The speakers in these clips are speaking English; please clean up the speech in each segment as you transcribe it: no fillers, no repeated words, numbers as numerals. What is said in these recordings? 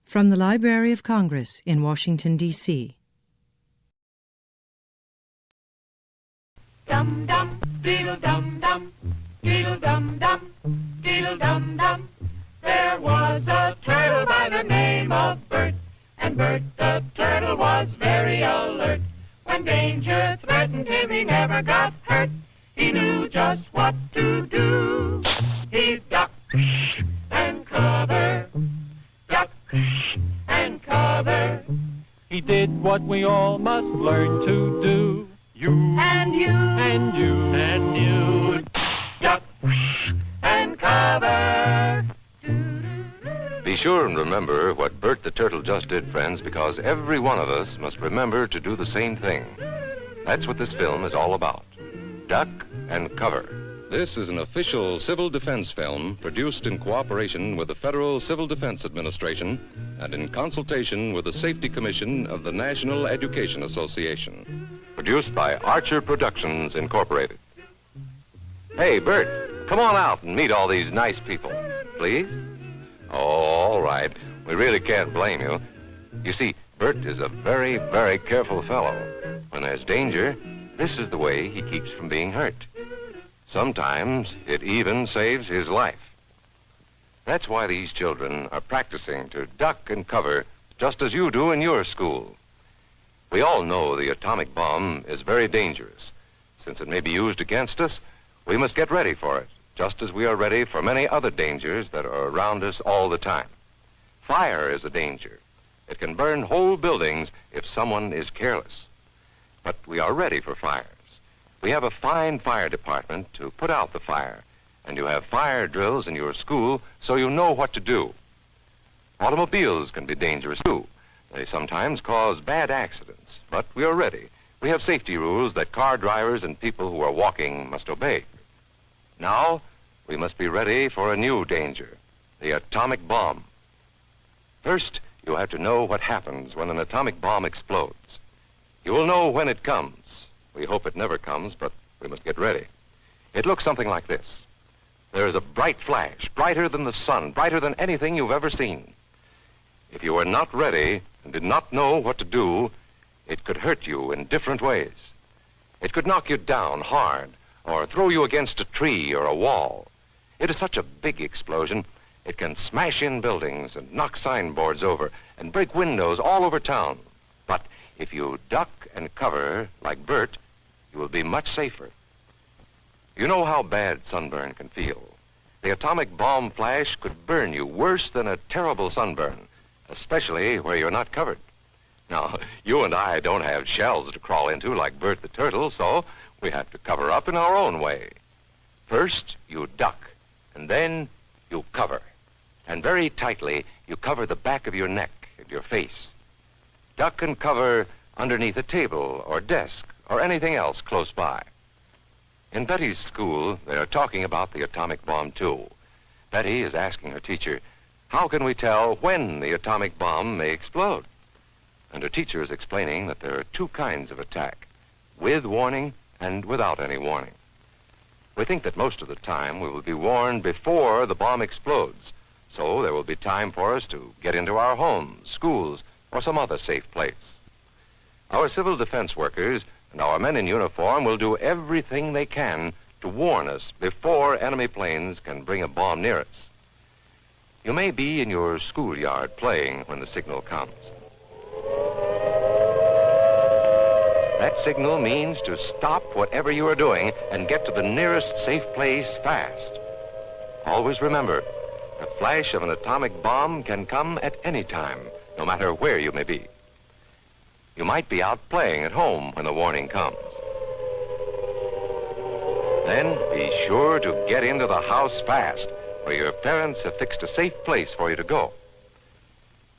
From the Library of Congress in Washington, D.C. Dum-dum, deedle-dum-dum, deedle-dum-dum, deedle-dum-dum. There was a turtle by the name of Bert, and Bert the turtle was very alert. When danger threatened him, he never got hurt. He knew just what to do. He'd duck and cover, duck and cover. He did what we all must learn to do. You and you and you and you, duck and cover. Be sure and remember what Bert the Turtle just did, friends, because every one of us must remember to do the same thing. That's what this film is all about. Duck and cover. This is an official civil defense film produced in cooperation with the Federal Civil Defense Administration and in consultation with the Safety Commission of the National Education Association. Produced by Archer Productions, Incorporated. Hey, Bert, come on out and meet all these nice people, please. Oh, all right. We really can't blame you. You see, Bert is a very, very careful fellow. When there's danger, this is the way he keeps from being hurt. Sometimes it even saves his life. That's why these children are practicing to duck and cover just as you do in your school. We all know the atomic bomb is very dangerous. Since it may be used against us, we must get ready for it, just as we are ready for many other dangers that are around us all the time. Fire is a danger. It can burn whole buildings if someone is careless. But we are ready for fires. We have a fine fire department to put out the fire, and you have fire drills in your school so you know what to do. Automobiles can be dangerous too. They sometimes cause bad accidents, but we are ready. We have safety rules that car drivers and people who are walking must obey. Now, we must be ready for a new danger, the atomic bomb. First, you have to know what happens when an atomic bomb explodes. You will know when it comes. We hope it never comes, but we must get ready. It looks something like this. There is a bright flash, brighter than the sun, brighter than anything you've ever seen. If you were not ready and did not know what to do, it could hurt you in different ways. It could knock you down hard or throw you against a tree or a wall. It is such a big explosion, it can smash in buildings and knock signboards over and break windows all over town. But if you duck and cover like Bert, you will be much safer. You know how bad sunburn can feel. The atomic bomb flash could burn you worse than a terrible sunburn, especially where you're not covered. Now, you and I don't have shells to crawl into like Bert the Turtle, so we have to cover up in our own way. First, you duck, and then you cover. And very tightly, you cover the back of your neck and your face. Duck and cover underneath a table or desk or anything else close by. In Betty's school, they are talking about the atomic bomb, too. Betty is asking her teacher, how can we tell when the atomic bomb may explode? And her teacher is explaining that there are two kinds of attack, with warning and without any warning. We think that most of the time we will be warned before the bomb explodes, so there will be time for us to get into our homes, schools, or some other safe place. Our civil defense workers and our men in uniform will do everything they can to warn us before enemy planes can bring a bomb near us. You may be in your schoolyard playing when the signal comes. That signal means to stop whatever you are doing and get to the nearest safe place fast. Always remember, the flash of an atomic bomb can come at any time, no matter where you may be. You might be out playing at home when the warning comes. Then be sure to get into the house fast, where your parents have fixed a safe place for you to go.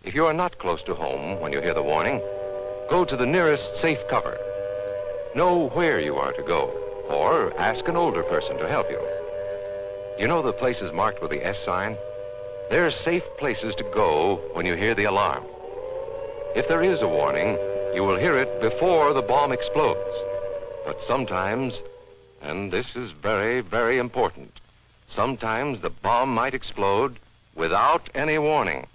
If you are not close to home when you hear the warning, go to the nearest safe cover. Know where you are to go, or ask an older person to help you. You know the places marked with the S sign? They're safe places to go when you hear the alarm. If there is a warning, you will hear it before the bomb explodes. But sometimes, and this is very, very important, sometimes the bomb might explode without any warning.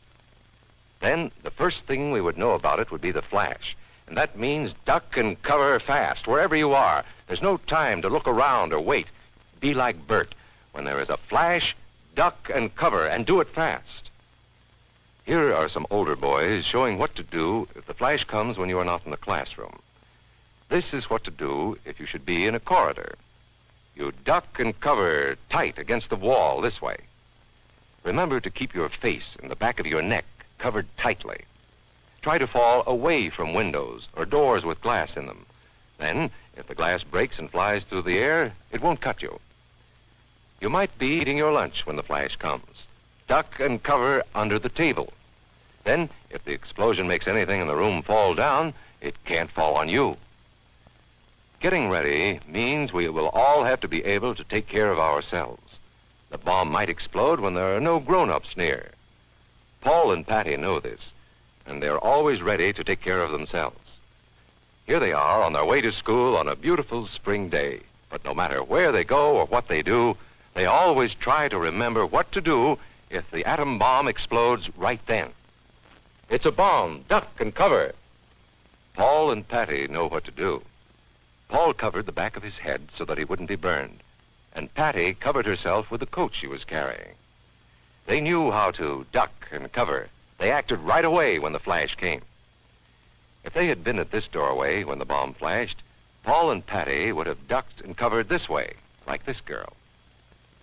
Then the first thing we would know about it would be the flash. And that means duck and cover fast, wherever you are. There's no time to look around or wait. Be like Bert. When there is a flash, duck and cover, and do it fast. Here are some older boys showing what to do if the flash comes when you are not in the classroom. This is what to do if you should be in a corridor. You duck and cover tight against the wall this way. Remember to keep your face and the back of your neck covered tightly. Try to fall away from windows or doors with glass in them. Then, if the glass breaks and flies through the air, it won't cut you. You might be eating your lunch when the flash comes. Duck and cover under the table. Then, if the explosion makes anything in the room fall down, it can't fall on you. Getting ready means we will all have to be able to take care of ourselves. The bomb might explode when there are no grown-ups near. Paul and Patty know this, and they're always ready to take care of themselves. Here they are on their way to school on a beautiful spring day. But no matter where they go or what they do, they always try to remember what to do if the atom bomb explodes right then. It's a bomb. Duck and cover. Paul and Patty know what to do. Paul covered the back of his head so that he wouldn't be burned, and Patty covered herself with the coat she was carrying. They knew how to duck and cover. They acted right away when the flash came. If they had been at this doorway when the bomb flashed, Paul and Patty would have ducked and covered this way, like this girl.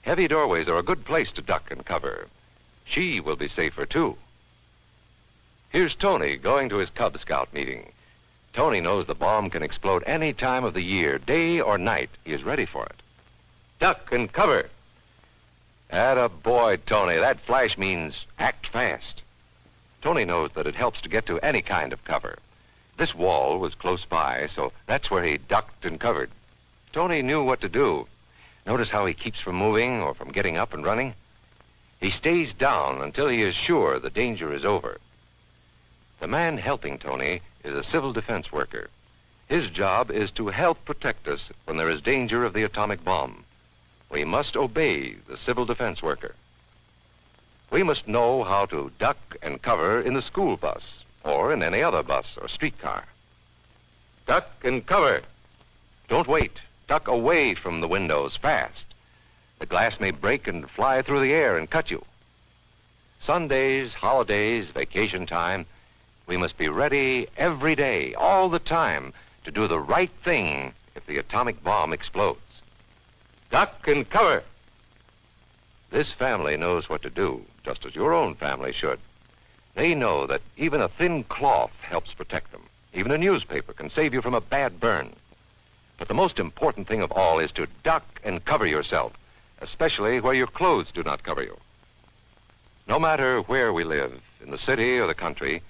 Heavy doorways are a good place to duck and cover. She will be safer, too. Here's Tony going to his Cub Scout meeting. Tony knows the bomb can explode any time of the year, day or night. He is ready for it. Duck and cover. Attaboy, Tony. That flash means act fast. Tony knows that it helps to get to any kind of cover. This wall was close by, so that's where he ducked and covered. Tony knew what to do. Notice how he keeps from moving or from getting up and running? He stays down until he is sure the danger is over. The man helping Tony is a civil defense worker. His job is to help protect us when there is danger of the atomic bomb. We must obey the civil defense worker. We must know how to duck and cover in the school bus or in any other bus or streetcar. Duck and cover. Don't wait. Duck away from the windows fast. The glass may break and fly through the air and cut you. Sundays, holidays, vacation time, we must be ready every day, all the time, to do the right thing if the atomic bomb explodes. Duck and cover. This family knows what to do, just as your own family should. They know that even a thin cloth helps protect them. Even a newspaper can save you from a bad burn. But the most important thing of all is to duck and cover yourself, especially where your clothes do not cover you. No matter where we live, in the city or the country,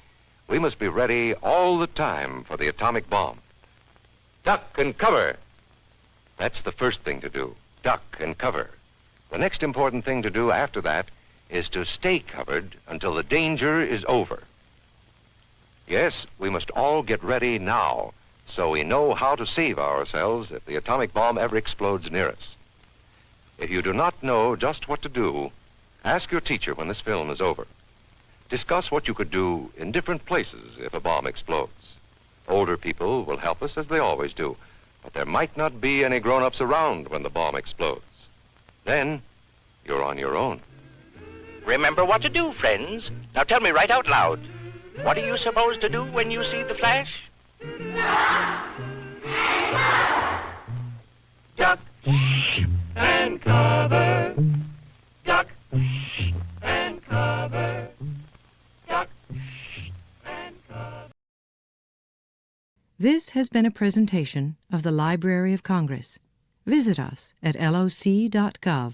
we must be ready all the time for the atomic bomb. Duck and cover. That's the first thing to do, duck and cover. The next important thing to do after that is to stay covered until the danger is over. Yes, we must all get ready now so we know how to save ourselves if the atomic bomb ever explodes near us. If you do not know just what to do, ask your teacher when this film is over. Discuss what you could do in different places if a bomb explodes. Older people will help us as they always do, but there might not be any grown-ups around when the bomb explodes. Then, you're on your own. Remember what to do, friends. Now tell me right out loud. What are you supposed to do when you see the flash? Duck and cover. Duck and cover. Duck and cover. This has been a presentation of the Library of Congress. Visit us at loc.gov.